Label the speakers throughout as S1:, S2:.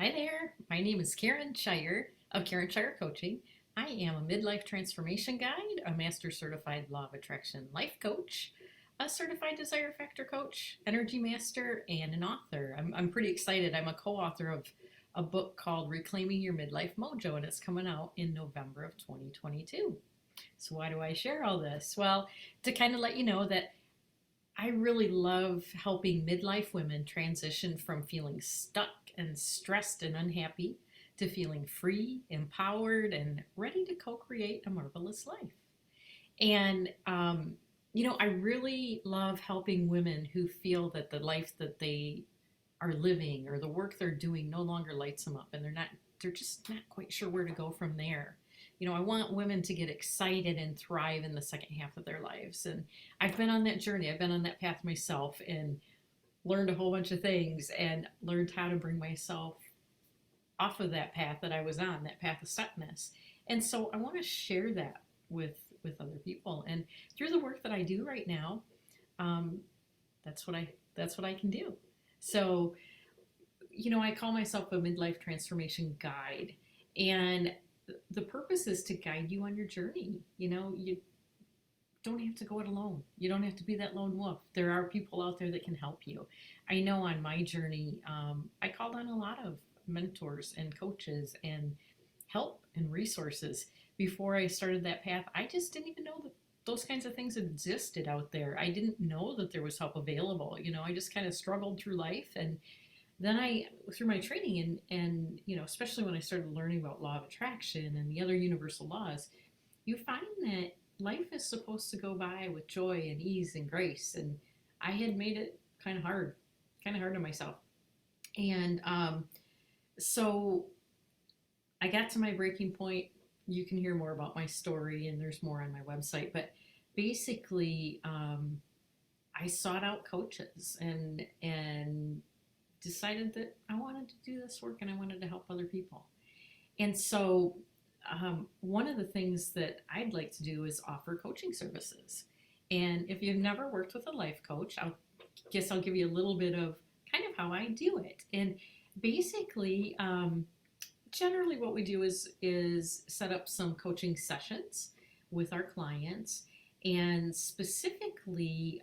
S1: Hi there, my name is Karen Shier of Karen Shier Coaching. I am a midlife transformation guide, a master certified law of attraction life coach, a certified desire factor coach, energy master, and an author. I'm pretty excited. I'm a co author of a book called Reclaiming Your Midlife Mojo, and it's coming out in November of 2022. So, why do I share all this? Well, to kind of let you know that I really love helping midlife women transition from feeling stuck and stressed and unhappy to feeling free, empowered, and ready to co create a marvelous life. And, I really love helping women who feel that the life that they are living or the work they're doing no longer lights them up and they're just not quite sure where to go from there. I want women to get excited and thrive in the second half of their lives. And I've been on that journey. I've been on that path myself and learned a whole bunch of things and learned how to bring myself off of that path that I was on, that path of stuckness. And so I want to share that with other people. And through the work that I do right now, um, that's what I can do. So, I call myself a midlife transformation guide, and the purpose is to guide you on your journey. You don't have to go it alone. You don't have to be that lone wolf. There are people out there that can help you. I know on my journey, I called on a lot of mentors and coaches and help and resources. Before I started that path, I just didn't even know that those kinds of things existed out there. I didn't know that there was help available. I just kind of struggled through life. And then through my training and especially when I started learning about law of attraction and the other universal laws, you find that life is supposed to go by with joy and ease and grace. And I had made it kind of hard on myself. And so I got to my breaking point. You can hear more about my story, and there's more on my website. But basically, I sought out coaches and decided that I wanted to do this work and I wanted to help other people. And so, one of the things that I'd like to do is offer coaching services. And if you've never worked with a life coach, I'll give you a little bit of kind of how I do it. And basically, generally what we do is set up some coaching sessions with our clients, and specifically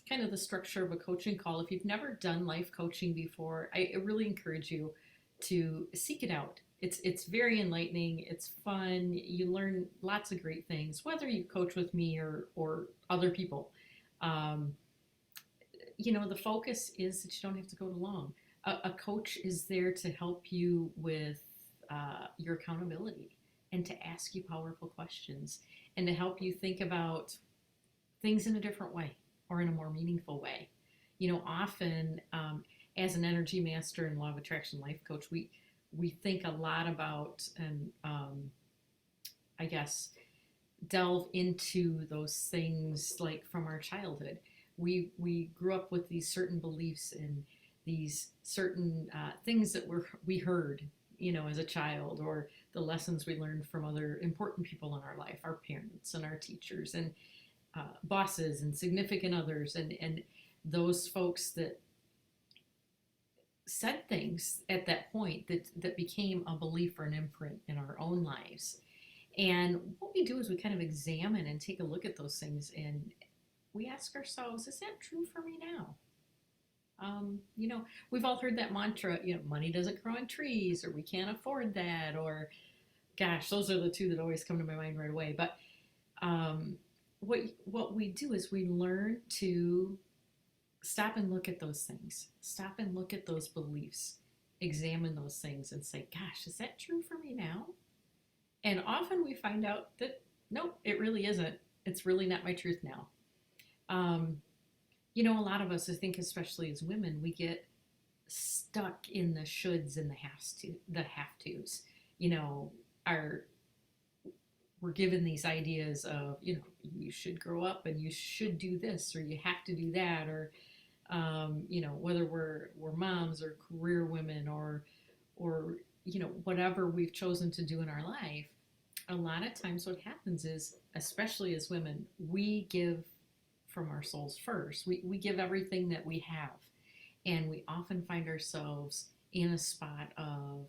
S1: kind of the structure of a coaching call. If you've never done life coaching before, I really encourage you to seek it out. It's very enlightening. It's fun. You learn lots of great things, whether you coach with me or other people. Um, the focus is that you don't have to go it alone. A coach is there to help you with your accountability and to ask you powerful questions and to help you think about things in a different way or in a more meaningful way. Often as an energy master and law of attraction life coach, we think a lot about and I guess delve into those things like from our childhood. We grew up with these certain beliefs and these certain things that we heard, as a child, or the lessons we learned from other important people in our life, our parents and our teachers and bosses and significant others, and those folks that said things at that point that became a belief or an imprint in our own lives. And what we do is we kind of examine and take a look at those things, and we ask ourselves, is that true for me now? We've all heard that mantra, money doesn't grow on trees, or we can't afford that, or gosh, those are the two that always come to my mind right away. But what we do is we learn to stop and look at those things, stop and look at those beliefs, examine those things, and say, gosh, is that true for me now? And often we find out that nope, it really isn't. It's really not my truth now. Um, a lot of us, I think, especially as women, we get stuck in the shoulds and the have tos. Our We're given these ideas of, you should grow up and you should do this or you have to do that, or whether we're moms or career women or whatever we've chosen to do in our life. A lot of times what happens is, especially as women, we give from our souls first. We give everything that we have, and we often find ourselves in a spot of,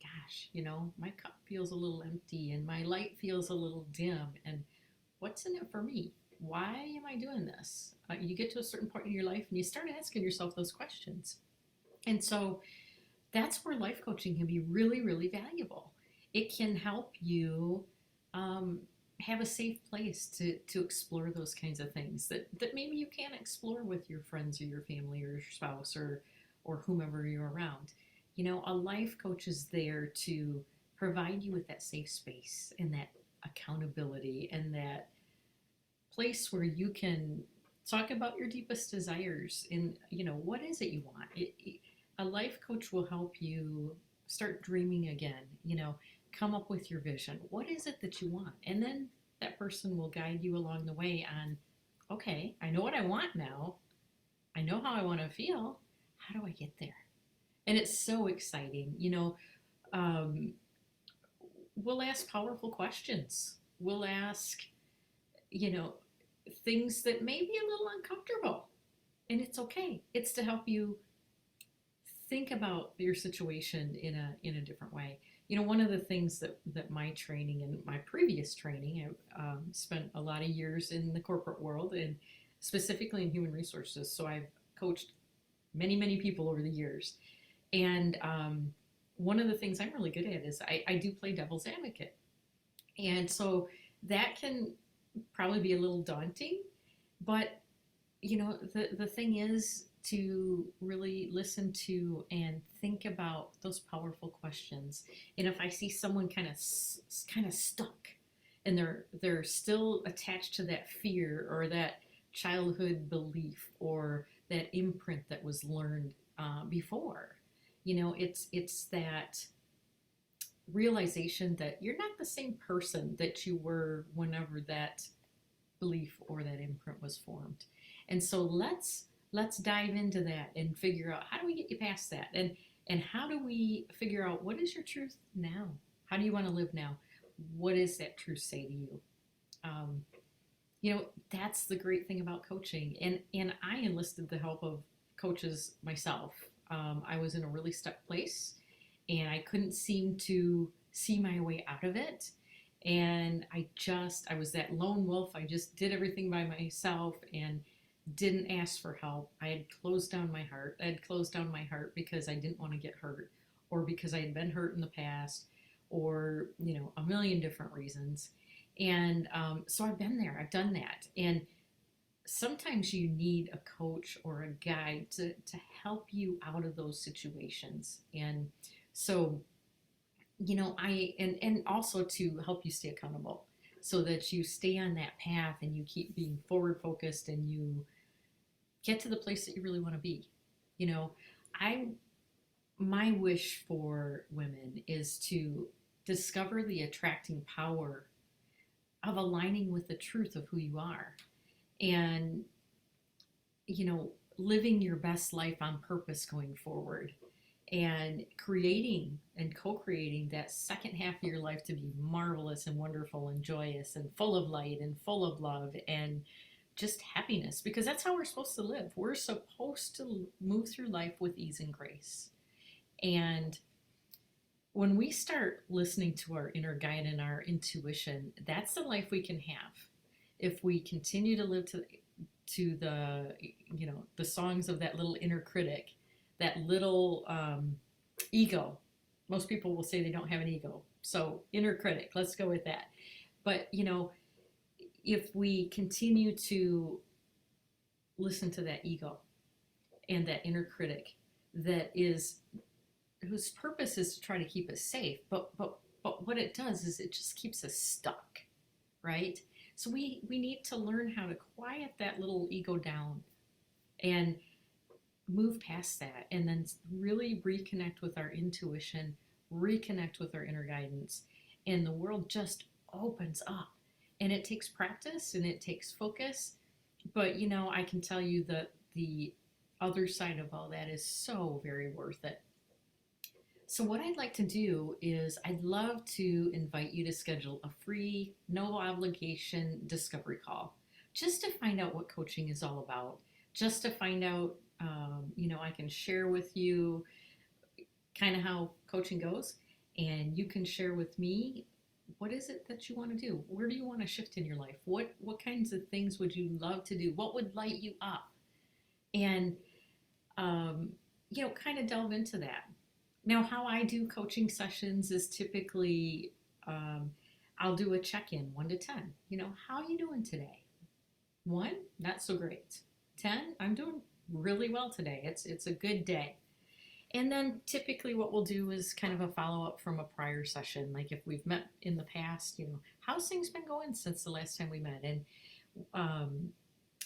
S1: gosh, my cup feels a little empty and my light feels a little dim. And what's in it for me? Why am I doing this? You get to a certain point in your life and you start asking yourself those questions. And so that's where life coaching can be really, really valuable. It can help you um, have a safe place to explore those kinds of things that maybe you can't explore with your friends or your family or your spouse or whomever you're around. A life coach is there to provide you with that safe space and that accountability and that place where you can talk about your deepest desires and what is it you want. A life coach will help you start dreaming again, come up with your vision. What is it that you want? And then that person will guide you along the way on, okay, I know what I want now. I know how I want to feel. How do I get there? And it's so exciting. Um, we'll ask powerful questions. We'll ask, you know, things that may be a little uncomfortable. And it's okay. It's to help you think about your situation in a different way. One of the things that my training and my previous training, I spent a lot of years in the corporate world and specifically in human resources. So I've coached many, many people over the years. And one of the things I'm really good at is I do play devil's advocate. And so that can probably be a little daunting, but the thing is to really listen to and think about those powerful questions. And if I see someone kind of stuck and they're still attached to that fear or that childhood belief or that imprint that was learned before, it's that realization that you're not the same person that you were whenever that belief or that imprint was formed. And so let's dive into that and figure out how do we get you past that, and how do we figure out what is your truth now? How do you want to live now? What does that truth say to you? Um, that's the great thing about coaching. And I enlisted the help of coaches myself. I was in a really stuck place and I couldn't seem to see my way out of it. And I was that lone wolf. I just did everything by myself and didn't ask for help. I had closed down my heart. I had closed down my heart because I didn't want to get hurt or because I had been hurt in the past or, a million different reasons. And so I've been there. I've done that. And sometimes you need a coach or a guide to help you out of those situations. And so, and also to help you stay accountable so that you stay on that path and you keep being forward focused and you get to the place that you really want to be. I my wish for women is to discover the attracting power of aligning with the truth of who you are and living your best life on purpose going forward and creating and co-creating that second half of your life to be marvelous and wonderful and joyous and full of light and full of love and just happiness, because that's how we're supposed to live. We're supposed to move through life with ease and grace. And when we start listening to our inner guide and our intuition, that's the life we can have. If we continue to live to the the songs of that little inner critic, that little ego. Most people will say they don't have an ego. So inner critic, let's go with that. But if we continue to listen to that ego and that inner critic whose purpose is to try to keep us safe, but what it does is it just keeps us stuck, right? So we need to learn how to quiet that little ego down and move past that, and then really reconnect with our intuition, reconnect with our inner guidance, and the world just opens up. And it takes practice and it takes focus, but I can tell you that the other side of all that is so very worth it. So what I'd like to do is I'd love to invite you to schedule a free, no obligation discovery call just to find out what coaching is all about, just to find out, I can share with you kind of how coaching goes. And you can share with me, what is it that you want to do? Where do you want to shift in your life? What kinds of things would you love to do? What would light you up? And um, kind of delve into that. Now, how I do coaching sessions is typically I'll do a check-in, 1 to 10. How are you doing today? 1, not so great. 10, I'm doing really well today. It's a good day. And then typically what we'll do is kind of a follow up from a prior session. Like if we've met in the past, how's things been going since the last time we met? And um,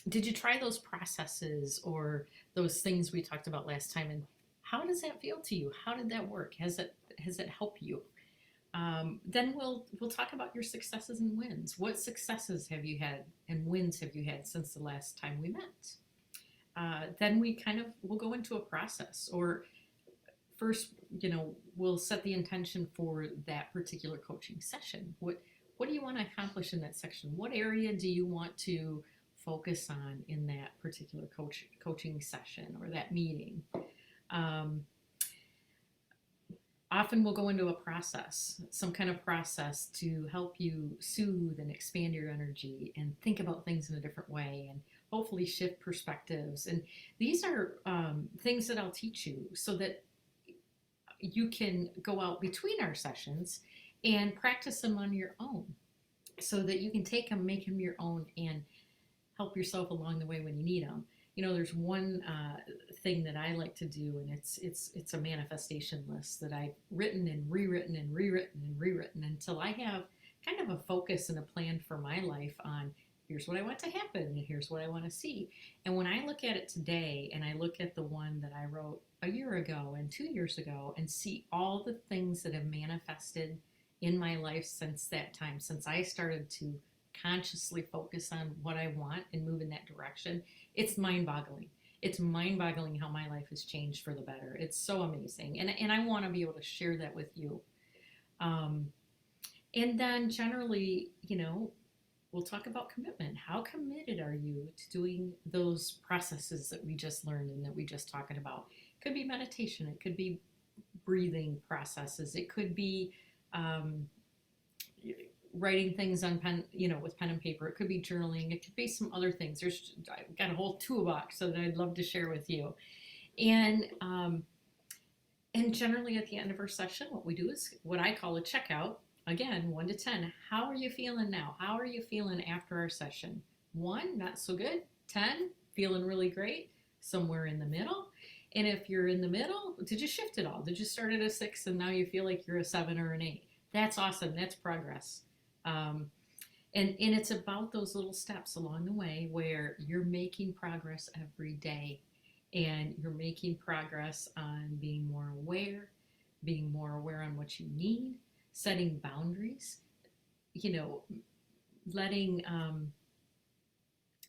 S1: did you try those processes or those things we talked about last time? And how does that feel to you? How did that work? Has it helped you? Then we'll talk about your successes and wins. What successes have you had and wins have you had since the last time we met? Then we'll go into a process. Or first, we'll set the intention for that particular coaching session. What do you want to accomplish in that section? What area do you want to focus on in that particular coaching session or that meeting? Often we'll go into a process, some kind of process to help you soothe and expand your energy and think about things in a different way and hopefully shift perspectives. And these are things that I'll teach you so that you can go out between our sessions and practice them on your own so that you can take them, make them your own, and help yourself along the way when you need them. There's one thing that I like to do, and it's a manifestation list that I've written and rewritten and rewritten and rewritten until I have kind of a focus and a plan for my life on here's what I want to happen and here's what I want to see. And when I look at it today and I look at the one that I wrote a year ago and 2 years ago and see all the things that have manifested in my life since that time, since I started to consciously focus on what I want and move in that direction, it's mind-boggling. It's mind-boggling how my life has changed for the better. It's so amazing. And I want to be able to share that with you. And then generally, we'll talk about commitment. How committed are you to doing those processes that we just learned and that we just talked about? It could be meditation. It could be breathing processes. It could be writing things on pen, with pen and paper. It could be journaling. It could be some other things. I've got a whole toolbox that I'd love to share with you. And generally at the end of our session, what we do is what I call a checkout. Again, 1 to 10. How are you feeling now? How are you feeling after our session? 1, not so good. 10, feeling really great. Somewhere in the middle. And if you're in the middle, did you shift at all? Did you start at a 6 and now you feel like you're a 7 or an 8? That's awesome. That's progress. And it's about those little steps along the way where you're making progress every day. And you're making progress on being more aware on what you need, setting boundaries, letting, and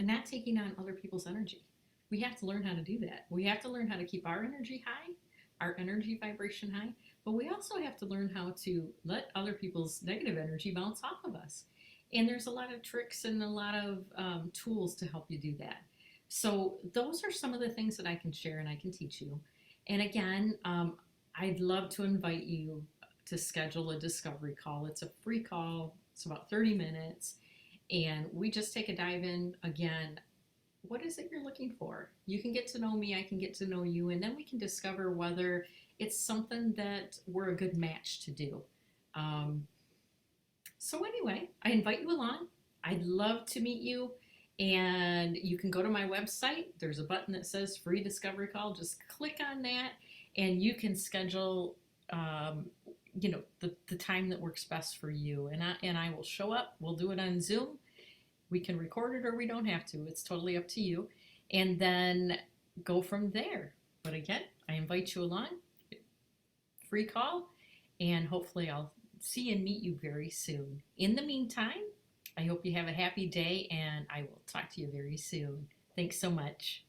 S1: not taking on other people's energy. We have to learn how to do that. We have to learn how to keep our energy high, our energy vibration high, but we also have to learn how to let other people's negative energy bounce off of us. And there's a lot of tricks and a lot of tools to help you do that. So those are some of the things that I can share and I can teach you. And again, I'd love to invite you to schedule a discovery call. It's a free call. It's about 30 minutes. And we just take a dive in. Again, what is it you're looking for? You can get to know me. I can get to know you. And then we can discover whether it's something that we're a good match to do. So anyway, I invite you along. I'd love to meet you. And you can go to my website. There's a button that says free discovery call. Just click on that and you can schedule the time that works best for you. And I will show up. We'll do it on Zoom. We can record it or we don't have to. It's totally up to you. And then go from there. But again, I invite you along. Free call. And hopefully I'll see and meet you very soon. In the meantime, I hope you have a happy day and I will talk to you very soon. Thanks so much.